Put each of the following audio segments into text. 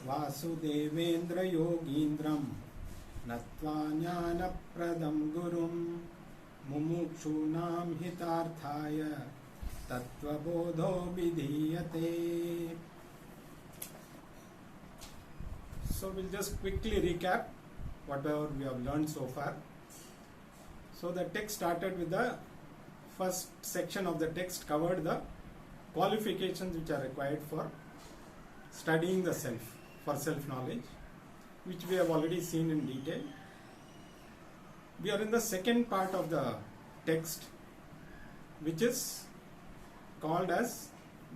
वासुदेवेन्द्र योगीन्द्रं नत्वा ज्ञानप्रदं गुरुं मुमुक्षूणां हितार्थाय तत्त्वबोधो विधीयते. So we'll just quickly recap whatever we have learned so far. So the text started with the first section of the text, covered the qualifications which are required for studying the self, for self-knowledge, which we have already seen in detail. We are in the second part of the text, which is called as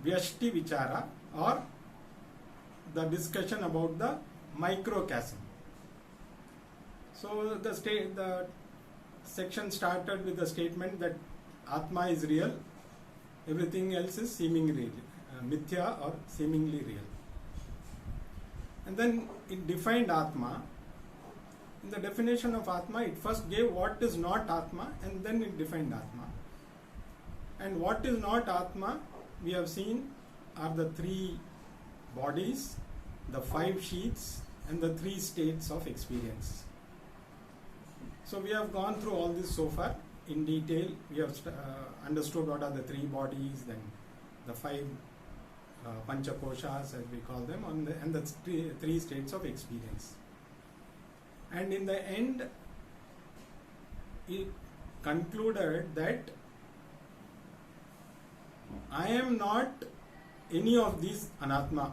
Vyashti Vichara, or the discussion about the microcosm. So the section started with the statement that Atma is real, everything else is seemingly real, mithya or seemingly real. And then it defined Atma. In the definition of Atma, it first gave what is not Atma, and then it defined Atma. And what is not Atma, we have seen, are the three bodies, the five sheaths, and the three states of experience. So we have gone through all this so far in detail. We have understood what are the three bodies, then the five panchakoshas, as we call them, and the three states of experience. And in the end, it concluded that I am not any of these anatma.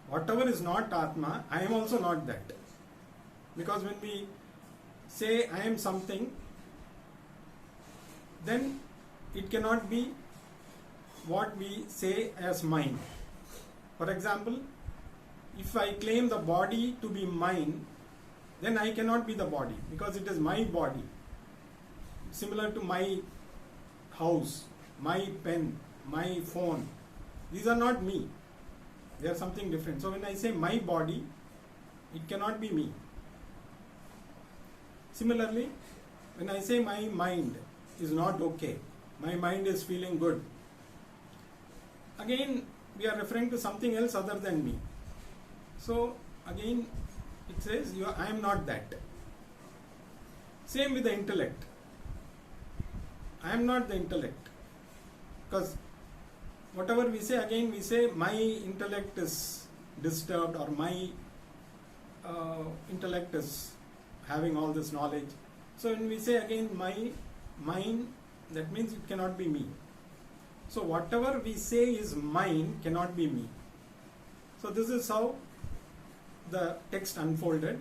Whatever is not Atma, I am also not that. Because when we say I am something, then it cannot be what we say as mine. For example, if I claim the body to be mine, then I cannot be the body, because it is my body. Similar to my house, my pen, my phone. These are not me. They are something different. So when I say my body, it cannot be me. Similarly, when I say my mind is not okay, my mind is feeling good, again we are referring to something else other than me. So again it says I am not that. Same with the intellect. I am not the intellect, because whatever we say, again we say my intellect is disturbed, or my intellect is having all this knowledge. So when we say again my mine, that means it cannot be me. So whatever we say is mine cannot be me. So this is how the text unfolded.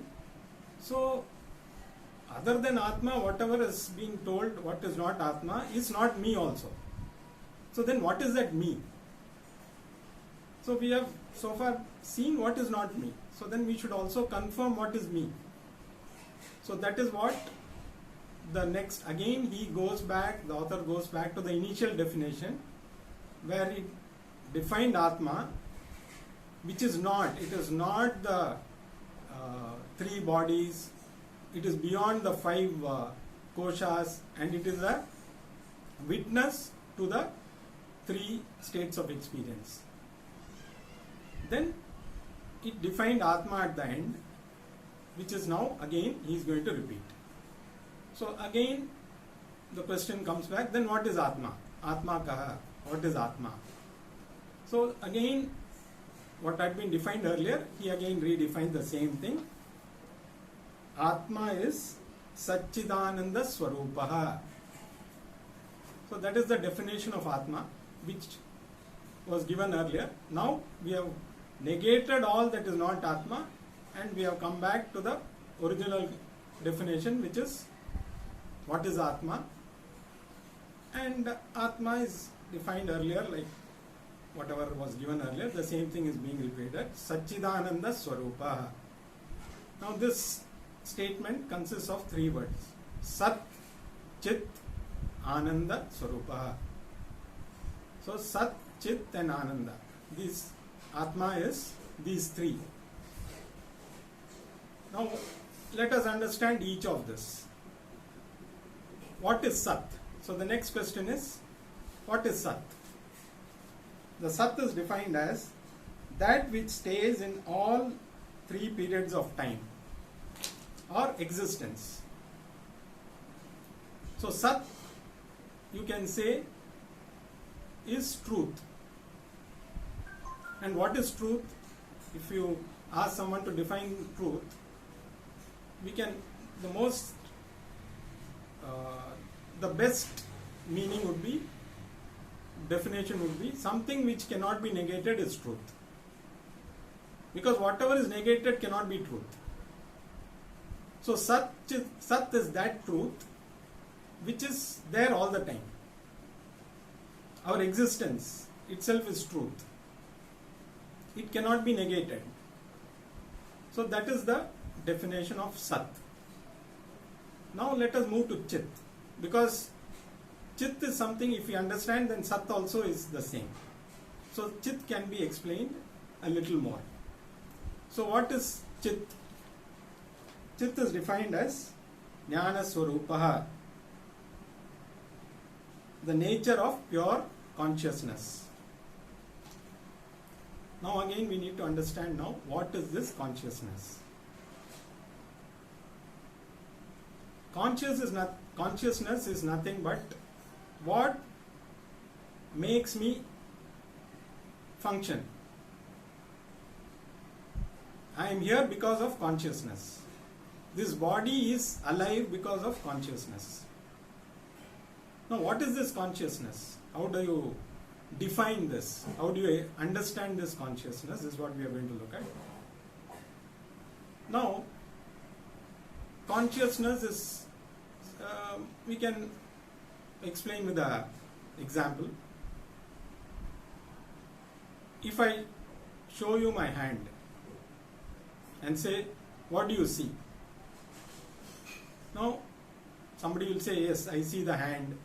So other than Atma, whatever is being told, what is not Atma, is not me also. So then what is that me? So we have so far seen what is not me. So then we should also confirm what is me. So that is what the next, again he goes back, the author goes back to the initial definition, where he defined Atma, which is not, it is not the three bodies, it is beyond the five koshas, and it is a witness to the three states of experience. Then it defined Atma at the end, which is now again he is going to repeat. So again the question comes back, then what is Atma? Atma kaha? What is Atma? So again what had been defined earlier, he again redefined the same thing. Atma is Satchidananda Swarupaha. So that is the definition of Atma, which was given earlier. Now we have negated all that is not Atma, and we have come back to the original definition, which is what is Atma. And Atma is defined earlier, like whatever was given earlier, the same thing is being repeated. Satchidananda Swarupa. Now this statement consists of three words: Sat, Chit, Ananda, Swarupa. So Sat, Chit and Ananda. This Atma is these three. Now let us understand each of this. What is Sat? So the next question is, what is Sat? The Sat is defined as that which stays in all three periods of time or existence. So Sat, you can say, is truth. And what is truth? If you ask someone to define truth, the best meaning would be, definition would be, something which cannot be negated is truth. Because whatever is negated cannot be truth. So Sat is that truth which is there all the time. Our existence itself is truth. It cannot be negated. So that is the definition of Sat. Now let us move to Chit. Because Chit is something, if we understand, then Sat also is the same. So Chit can be explained a little more. So what is Chit? Chit is defined as Jnana Swarupaha, the nature of pure consciousness. Now again we need to understand now what is this consciousness. Consciousness is nothing but what makes me function. I am here because of consciousness. This body is alive because of consciousness. Now what is this consciousness? How do you define this? How do you understand this consciousness? This is what we are going to look at. Now, consciousness is, we can explain with an example. If I show you my hand and say, what do you see? Now, somebody will say, yes, I see the hand,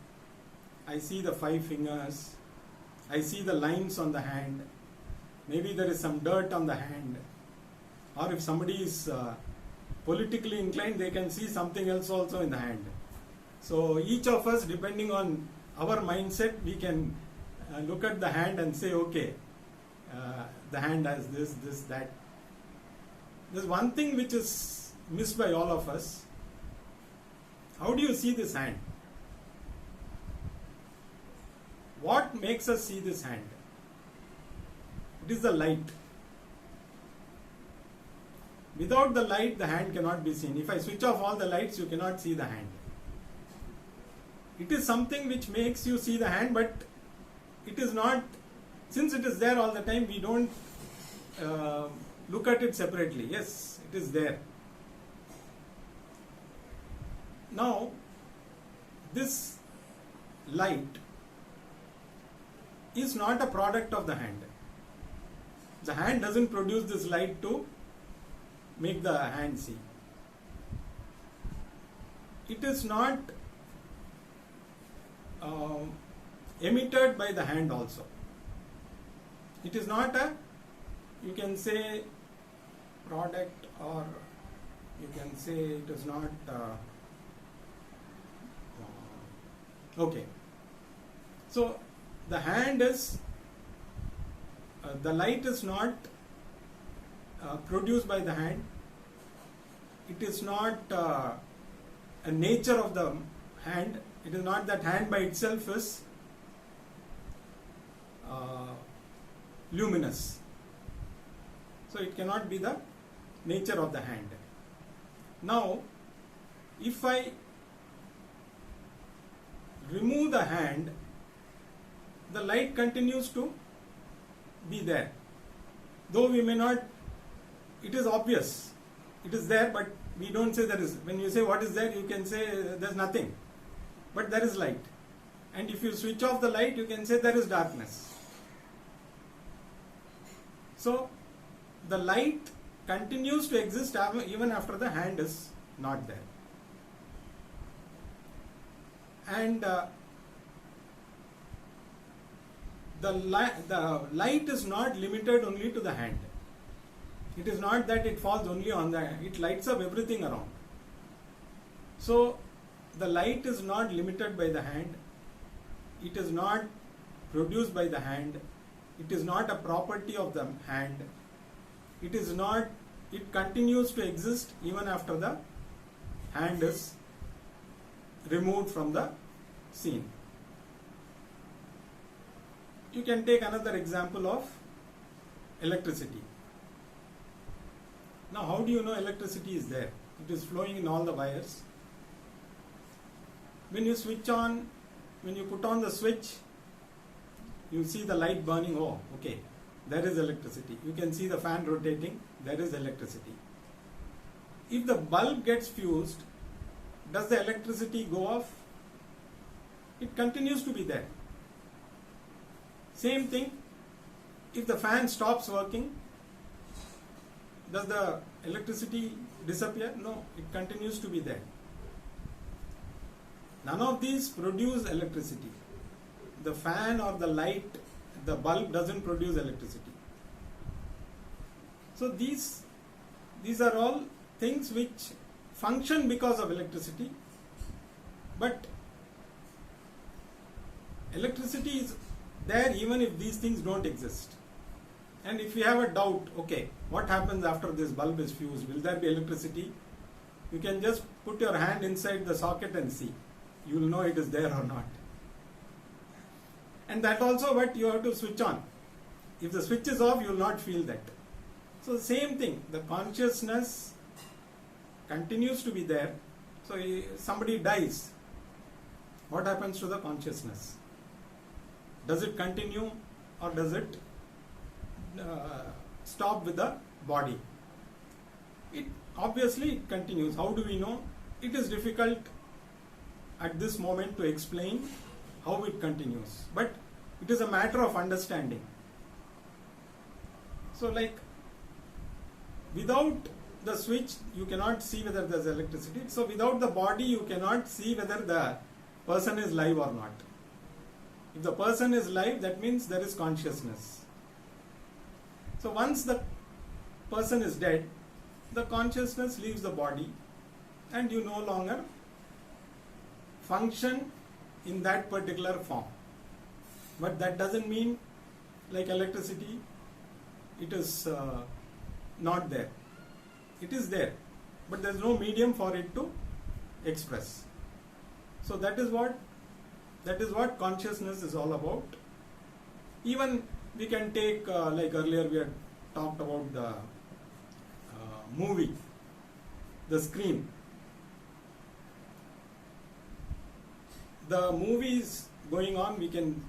I see the 5 fingers, I see the lines on the hand, maybe there is some dirt on the hand, or if somebody is politically inclined, they can see something else also in the hand. So each of us, depending on our mindset, we can look at the hand and say, okay, the hand has this, that. There's one thing which is missed by all of us. How do you see this hand? What makes us see this hand? It is the light. Without the light, the hand cannot be seen. If I switch off all the lights, you cannot see the hand. It is something which makes you see the hand, but it is not, since it is there all the time, we don't look at it separately. Yes, it is there. Now, this light is not a product of the hand. The hand doesn't produce this light to make the hand see. It is not emitted by the hand also. It is not a, you can say, product, or you can say it is not okay. So the hand is the light is not produced by the hand. It is not a nature of the hand. It is not that hand by itself is luminous. So it cannot be the nature of the hand. Now, if I remove the hand, the light continues to be there. Though we may not, it is obvious, it is there, but we don't say there is. When you say what is there, you can say there is nothing. But there is light. And if you switch off the light, you can say there is darkness. So, the light continues to exist even after the hand is not there. And the light is not limited only to the hand. It is not that it falls only on the hand. It lights up everything around. So, the light is not limited by the hand. It is not produced by the hand. It is not a property of the hand. It is not, it continues to exist even after the hand is removed from the scene. You can take another example of electricity. Now, how do you know electricity is there? It is flowing in all the wires. When you switch on, when you put on the switch, you see the light burning. Oh, okay, there is electricity. You can see the fan rotating. There is electricity. If the bulb gets fused, does the electricity go off? It continues to be there. Same thing, if the fan stops working, does the electricity disappear? No, it continues to be there. None of these produce electricity. The fan or the light, the bulb doesn't produce electricity. So these are all things which function because of electricity, but electricity is there even if these things don't exist. And if you have a doubt, okay, what happens after this bulb is fused? Will there be electricity? You can just put your hand inside the socket and see. You will know it is there or not. And that also, but you have to switch on. If the switch is off, you will not feel that. So the same thing, the consciousness continues to be there. So somebody dies. What happens to the consciousness? Does it continue or does it stop with the body? It obviously it continues. How do we know? It is difficult at this moment to explain how it continues, but it is a matter of understanding. So like without the switch you cannot see whether there is electricity. So without the body you cannot see whether the person is live or not. If the person is live, that means there is consciousness. So once the person is dead, the consciousness leaves the body and you no longer function in that particular form. But that doesn't mean like electricity, it is not there. It is there, but there is no medium for it to express. So that is what consciousness is all about. Even we can take like earlier we had talked about the movie, the screen. The movie is going on, we can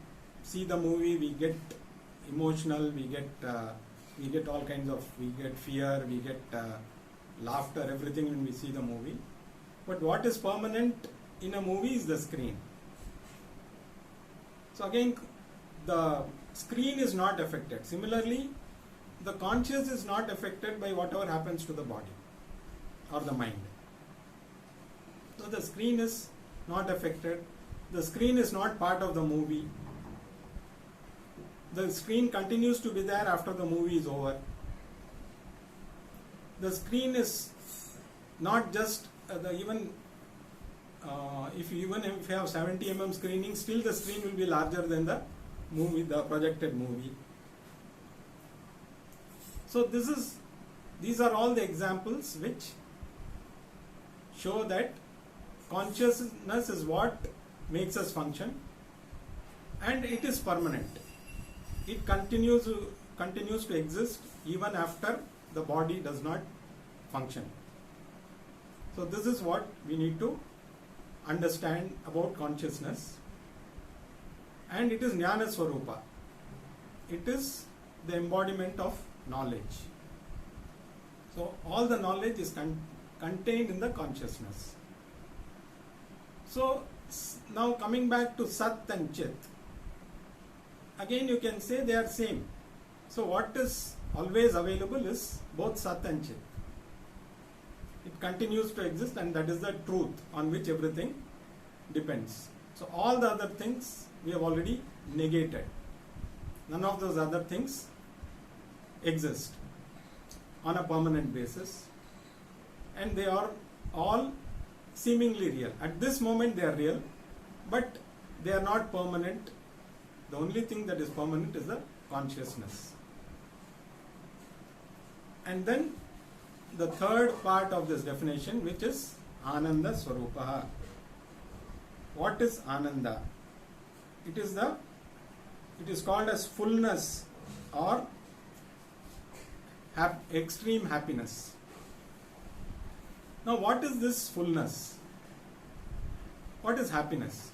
see the movie, we get emotional, we get all kinds of, we get fear, we get laughter, everything when we see the movie. But what is permanent in a movie is the screen. So again, the screen is not affected. Similarly, the conscious is not affected by whatever happens to the body or the mind. So the screen is not affected. The screen is not part of the movie. The screen continues to be there after the movie is over. The screen is not just even if you have 70 mm screening, still the screen will be larger than the movie, the projected movie. So these are all the examples which show that consciousness is what makes us function, and it is permanent. It continues to exist even after the body does not function. So this is what we need to understand about consciousness, and it is Jnana Swarupa. It is the embodiment of knowledge. So all the knowledge is contained in the consciousness. So now coming back to Sat and Chit, again you can say they are same. So what is always available is both Sat and Chit. It continues to exist, and that is the truth on which everything depends. So all the other things we have already negated. None of those other things exist on a permanent basis, and they are all seemingly real. At this moment they are real, but they are not permanent, The only thing that is permanent is the consciousness. And then the third part of this definition, which is Ananda Swarupaha. What is Ananda? It is called as fullness or extreme happiness. Now, what is this fullness? What is happiness?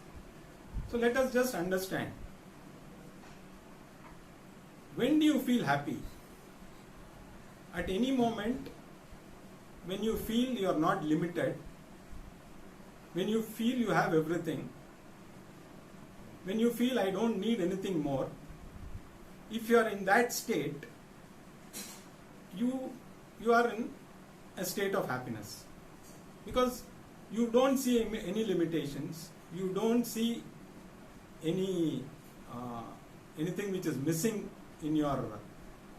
So let us just understand. When do you feel happy? At any moment, when you feel you are not limited, when you feel you have everything, when you feel I don't need anything more, if you are in that state, you are in a state of happiness. Because you don't see any limitations, you don't see anything which is missing in your,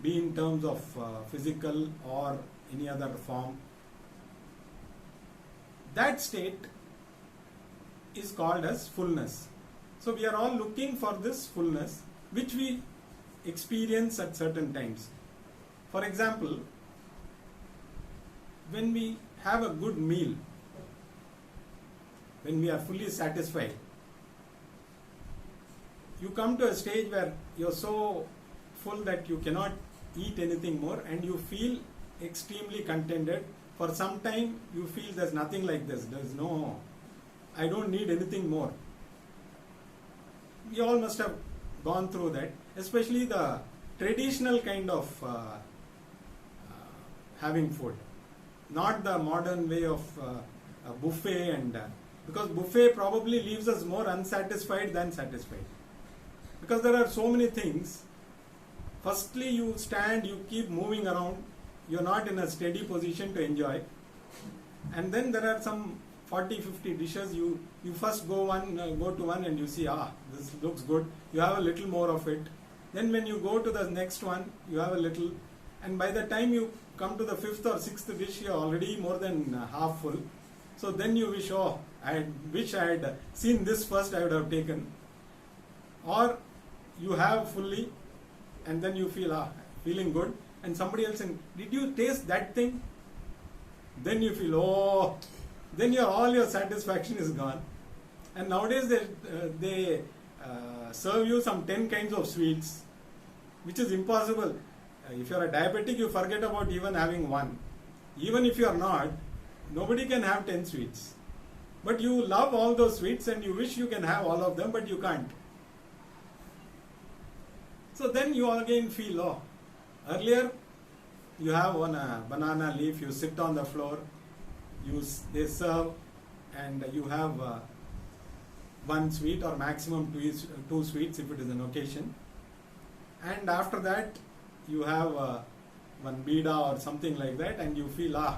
be in terms of physical or any other form. That state is called as fullness. So we are all looking for this fullness, which we experience at certain times. For example, when we have a good meal, when we are fully satisfied, you come to a stage where you are so full that you cannot eat anything more and you feel extremely contented. For some time you feel there's nothing like this, I don't need anything more. We all must have gone through that, especially the traditional kind of having food, not the modern way of a buffet, and because buffet probably leaves us more unsatisfied than satisfied, because there are so many things. Firstly, you stand, you keep moving around, you're not in a steady position to enjoy, and then there are some 40-50 dishes. You first go to one and you see, this looks good, you have a little more of it. Then when you go to the next one, you have a little, and by the time you come to the 5th or 6th dish, you're already more than half full. So then you wish, I wish I had seen this first, I would have taken. Or you have fully, and then you feel feeling good, and somebody else saying, did you taste that thing? Then you feel, then all your satisfaction is gone. And nowadays they serve you some 10 kinds of sweets, which is impossible. If you are a diabetic, you forget about even having one. Even if you are not, nobody can have 10 sweets. But you love all those sweets and you wish you can have all of them, but you can't. So then you again feel, earlier you have on a banana leaf, you sit on the floor, they serve, and you have one sweet or maximum two sweets if it is an occasion. And after that, you have one Bodah or something like that, and you feel,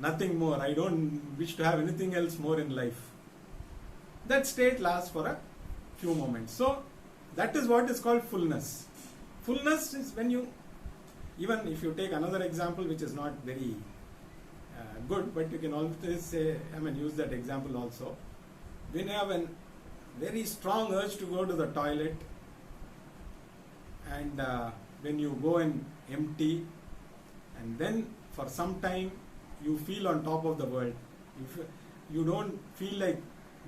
nothing more. I don't wish to have anything else more in life. That state lasts for a few moments. So that is what is called fullness. Fullness is when you, even if you take another example which is not very good, but you can always say, use that example also. When you have a very strong urge to go to the toilet, and when you go and empty, and then for some time you feel on top of the world. You don't feel like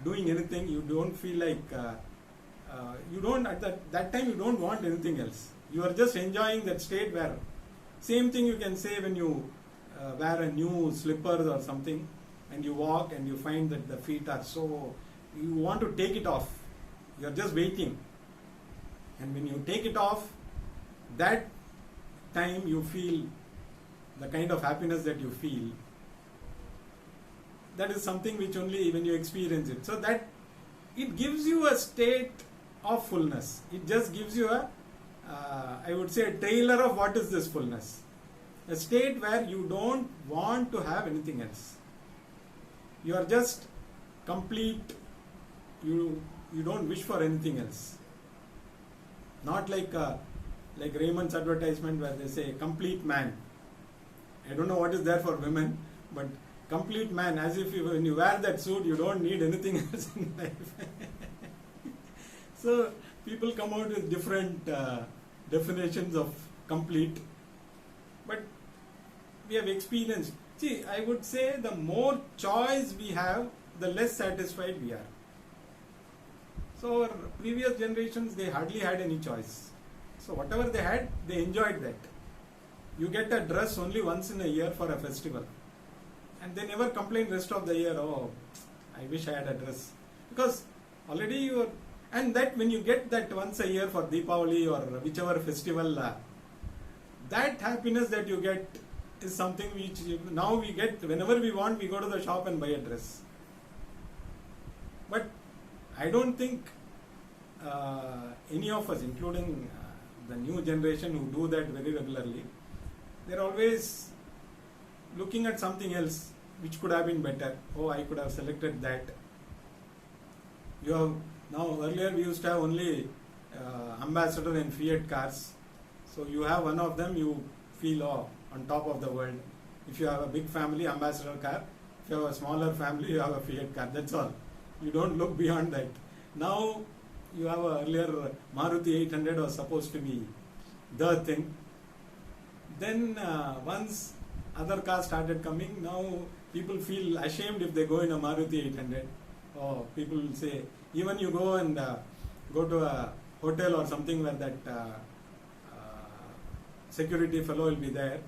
doing anything. You don't feel like at that time you don't want anything else. You are just enjoying that state where, same thing you can say when you wear a new slippers or something, and you walk and you find that the feet are so, you want to take it off. You are just waiting, and when you take it off, that time you feel the kind of happiness that you feel. That is something which only when you experience it. So that it gives you a state of fullness. It just gives you I would say, a trailer of what is this fullness. A state where you don't want to have anything else. You are just complete. You don't wish for anything else. Not like Raymond's advertisement where they say complete man. I don't know what is there for women, but complete man, as if when you wear that suit, you don't need anything else in life. So people come out with different definitions of complete, but we have experienced. See, I would say the more choice we have, the less satisfied we are. So our previous generations, they hardly had any choice. So whatever they had, they enjoyed that. You get a dress only once in a year for a festival, and they never complain rest of the year, oh, I wish I had a dress. Because already you are, and that when you get that once a year for Deepavali or whichever festival, that happiness that you get is something which now we get whenever we want. We go to the shop and buy a dress. But I don't think any of us, including the new generation who do that very regularly, they're always looking at something else which could have been better. Oh, I could have selected that. You have now, earlier we used to have only Ambassador and Fiat cars. So you have one of them, you feel on top of the world. If you have a big family, Ambassador car. If you have a smaller family, you have a Fiat car. That's all. You don't look beyond that. Now you have earlier Maruti 800 was supposed to be the thing. Then once other cars started coming, now people feel ashamed if they go in a Maruti 800. Oh, people will say, even you go and go to a hotel or something where that security fellow will be there.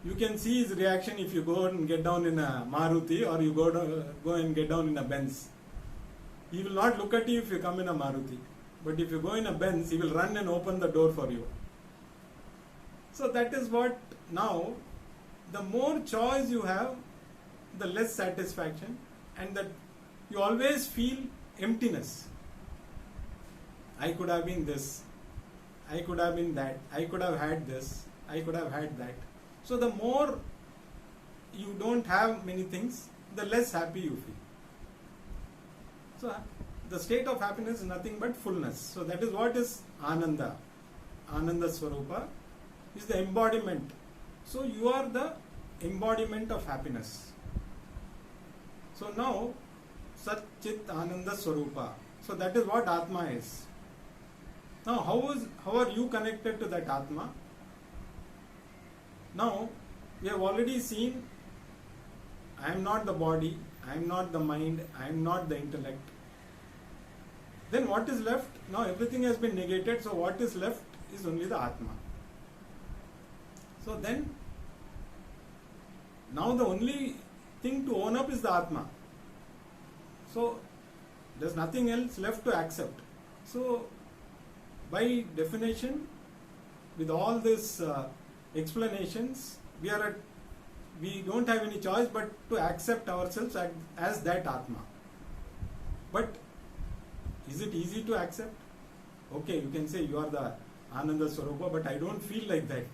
You can see his reaction if you go and get down in a Maruti or you go and get down in a Benz. He will not look at you if you come in a Maruti. But if you go in a Benz, he will run and open the door for you. So that is what now, the more choice you have, the less satisfaction, and that you always feel emptiness. I could have been this, I could have been that, I could have had this, I could have had that. So the more you don't have many things, the less happy you feel. So the state of happiness is nothing but fullness. So that is what is Ananda. Ananda Swarupa is the embodiment. So you are the embodiment of happiness. So now, Sat Chit Ananda Swarupa. So that is what Atma is. Now how are you connected to that Atma? Now we have already seen, I am not the body, I am not the mind, I am not the intellect. Then what is left? Now everything has been negated, so what is left is only the Atma. So then, now the only thing to own up is the Atma. So there's nothing else left to accept. So by definition, with all these explanations, we don't have any choice but to accept ourselves as that Atma. But is it easy to accept? Okay, you can say you are the Ananda Swarupa, but I don't feel like that.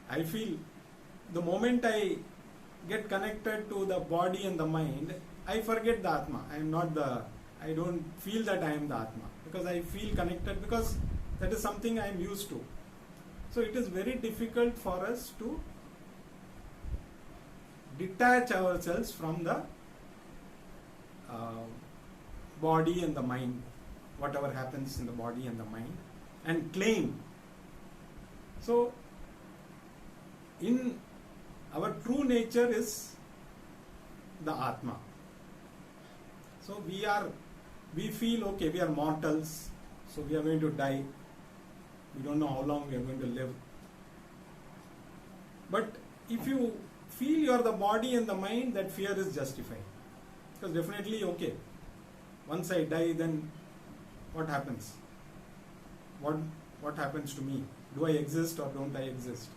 I feel the moment I get connected to the body and the mind, I forget the Atma. I don't feel that I am the Atma, because I feel connected, because that is something I am used to. So it is very difficult for us to detach ourselves from the body and the mind, whatever happens in the body and the mind, and claim. So in our true nature is the Atma. So we feel, okay, we are mortals, so we are going to die. We don't know how long we are going to live. But if you feel you are the body and the mind, that fear is justified. Because definitely, okay, once I die, then what happens? What happens to me? Do I exist or don't I exist?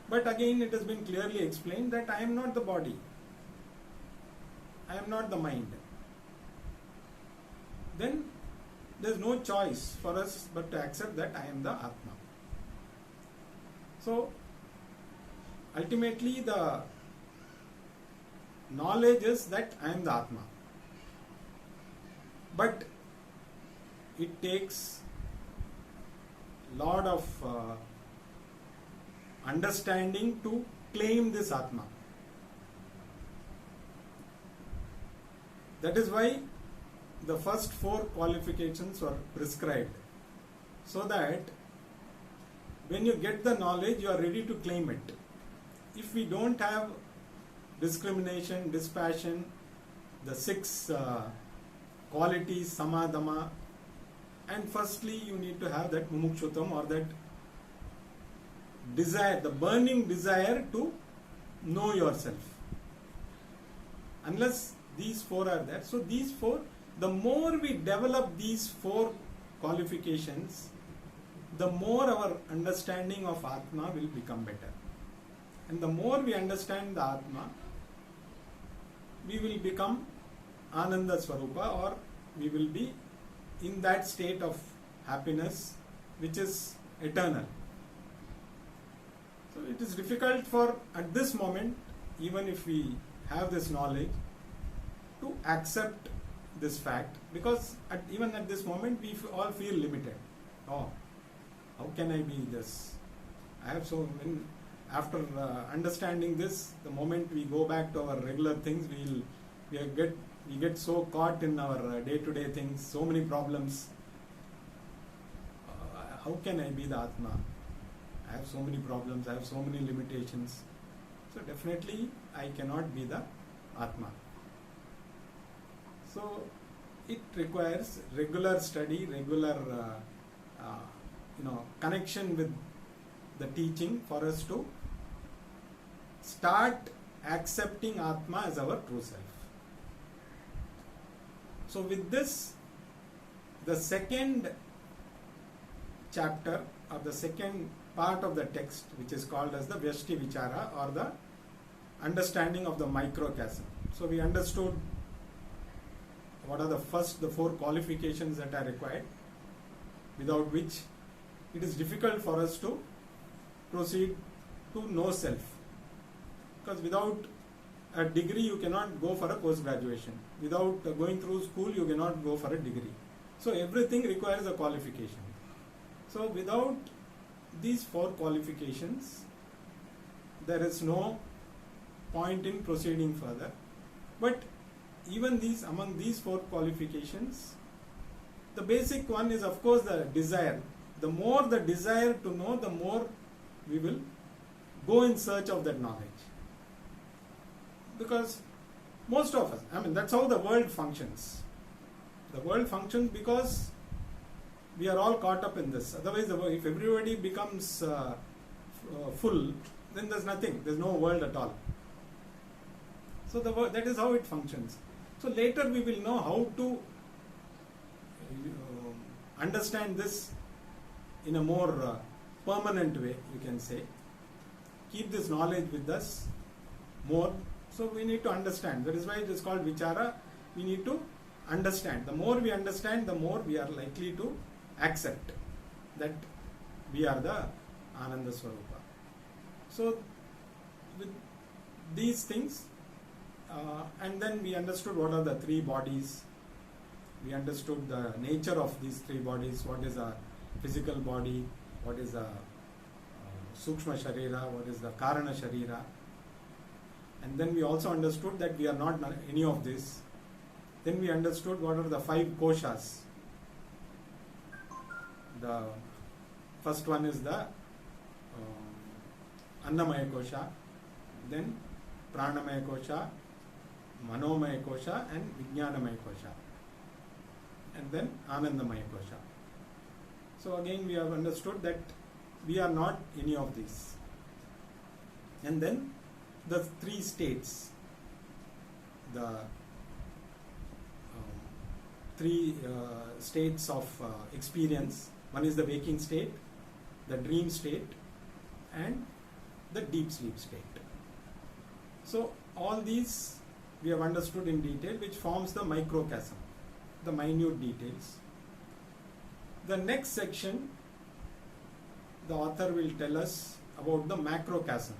But again, it has been clearly explained that I am not the body. I am not the mind. Then there is no choice for us but to accept that I am the Atma. So ultimately the knowledge is that I am the Atma. But it takes lot of understanding to claim this Atma. That is why the first 4 qualifications were prescribed, so that when you get the knowledge, you are ready to claim it. If we don't have discrimination, dispassion, the 6 qualities, samadama, and firstly you need to have that mumukshutvam, or that desire, the burning desire to know yourself. Unless these 4 are there, so these 4, the more we develop these 4 qualifications, the more our understanding of Atma will become better. And the more we understand the Atma, we will become Ananda Swarupa, or we will be in that state of happiness which is eternal. So it is difficult for, at this moment, even if we have this knowledge, to accept this fact, because even at this moment we all feel limited. Oh, how can I be this? I have so many. After understanding this, the moment we go back to our regular things, we get so caught in our day-to-day things, so many problems. How can I be the Atma? I have so many problems, I have so many limitations. So definitely I cannot be the Atma. So it requires regular study, regular connection with the teaching for us to start accepting Atma as our true self. So with this, the second chapter, or the second part of the text, which is called as the Vyashti Vichara, or the understanding of the microcosm. So we understood what are the 4 qualifications that are required, without which it is difficult for us to proceed to know self. Because without a degree you cannot go for a post-graduation. Without going through school you cannot go for a degree. So everything requires a qualification. So without these 4 qualifications, there is no point in proceeding further. But even among these 4 qualifications, the basic one is of course the desire. The more the desire to know, the more we will go in search of that knowledge. Because most of us, that's how the world functions. The world functions because we are all caught up in this. Otherwise, if everybody becomes full, then there's nothing. There's no world at all. So that is how it functions. So later we will know how to understand this in a more permanent way, you can say. Keep this knowledge with us more. So we need to understand. That is why it is called Vichara. We need to understand. The more we understand, the more we are likely to accept that we are the Ananda Swarupa. So with these things, and then we understood what are the 3 bodies. We understood the nature of these 3 bodies. What is a physical body? What is a Sukshma Sharira? What is the Karana Sharira? And then we also understood that we are not any of this. Then we understood what are the 5 koshas. The first one is the Annamaya kosha, then Pranamaya kosha, Manomaya kosha, and Vijnanamaya kosha, and then Anandamaya kosha. So again we have understood that we are not any of these. And then the 3 states, the 3 states of experience. One is the waking state, the dream state, and the deep sleep state. So all these we have understood in detail, which forms the microcosm, the minute details. The next section, the author will tell us about the macrocosm,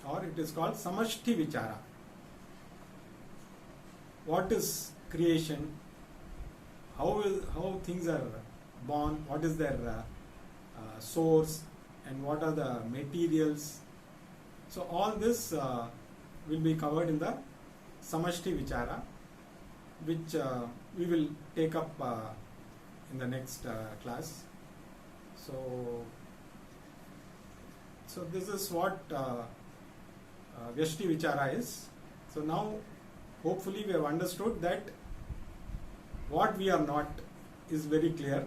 or it is called Samashti Vichara. What is creation? How things are born? What is their source? And what are the materials? So all this will be covered in the Samashti Vichara, which we will take up in the next class. So this is what Vyashti Vichara is. So now hopefully we have understood that what we are not is very clear,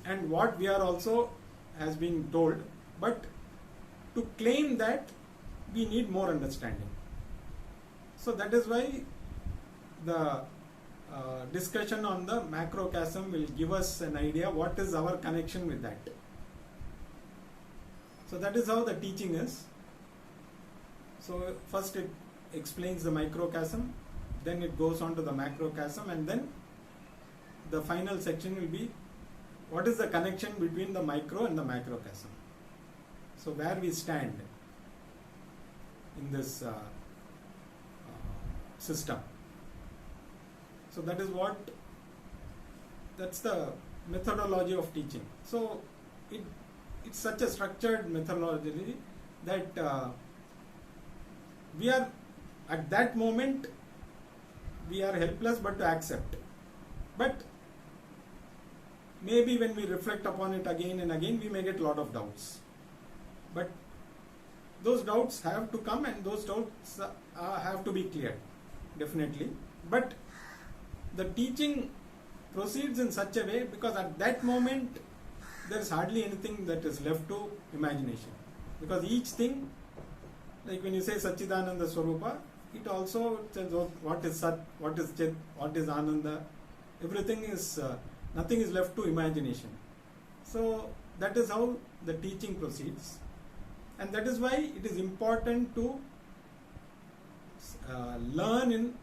and what we are also has been told, but to claim that we need more understanding. So that is why the discussion on the macrocosm will give us an idea what is our connection with that. So that is how the teaching is. So first it explains the microcosm, then it goes on to the macrocosm, and then the final section will be what is the connection between the micro and the macrocosm. So where we stand in this system. So that is that's the methodology of teaching. So it's such a structured methodology that we are at that moment we are helpless but to accept. But maybe when we reflect upon it again and again, we may get a lot of doubts. But those doubts have to come, and those doubts have to be cleared, definitely. But the teaching proceeds in such a way, because at that moment there is hardly anything that is left to imagination. Because each thing, like when you say Satchidananda Swarupa, it also says what is Sat, what is Chit, what is Ananda. Everything is, nothing is left to imagination. So that is how the teaching proceeds. And that is why it is important to learn in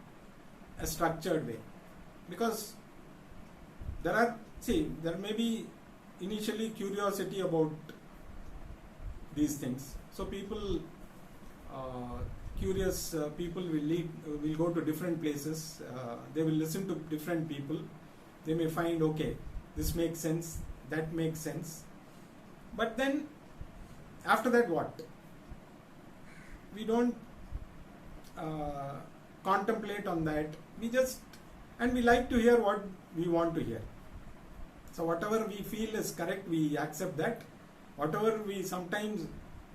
a structured way. Because there may be initially curiosity about these things. So people, curious people will go to different places. They will listen to different people. They may find, okay, this makes sense, that makes sense. But then after that, what? We don't contemplate on that. And we like to hear what we want to hear. So whatever we feel is correct, we accept that. Whatever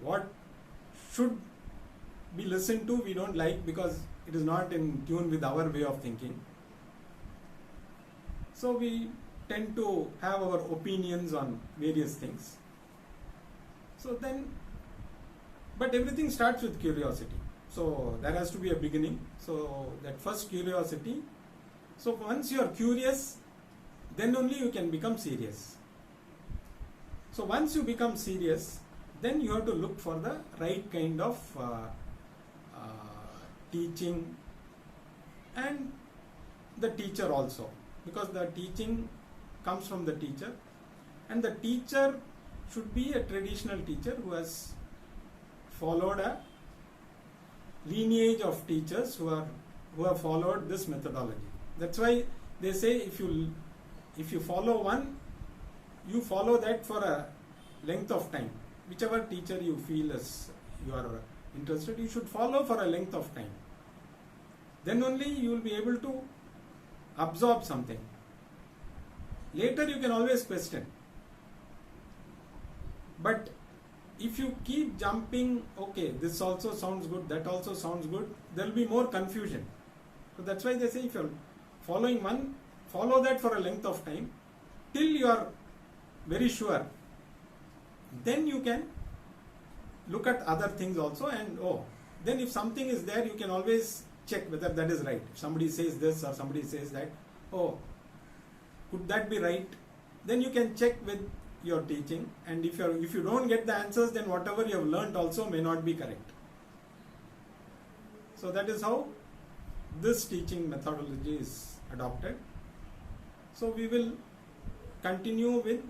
what should be listened to, we don't like, because it is not in tune with our way of thinking. So we tend to have our opinions on various things. So then, but everything starts with curiosity. So there has to be a beginning. So that first curiosity. So once you are curious, then only you can become serious. So once you become serious, then you have to look for the right kind of teaching and the teacher also. Because the teaching comes from the teacher, and the teacher should be a traditional teacher who has followed a lineage of teachers who have followed this methodology. That's why they say if you follow one, you follow that for a length of time. Whichever teacher you feel as you are interested, you should follow for a length of time. Then only you will be able to absorb something. Later you can always question. But if you keep jumping, okay, this also sounds good, that also sounds good, there will be more confusion. So that's why they say if you are following one, follow that for a length of time till you are very sure. Then you can look at other things also, and then if something is there, you can always check whether that is right. If somebody says this or somebody says that, could that be right? Then you can check with your teaching, and if you don't get the answers, then whatever you have learnt also may not be correct. So that is how this teaching methodology is adopted. So we will continue with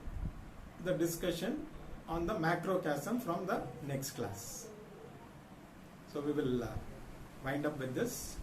the discussion on the macrocosm from the next class. So we will wind up with this.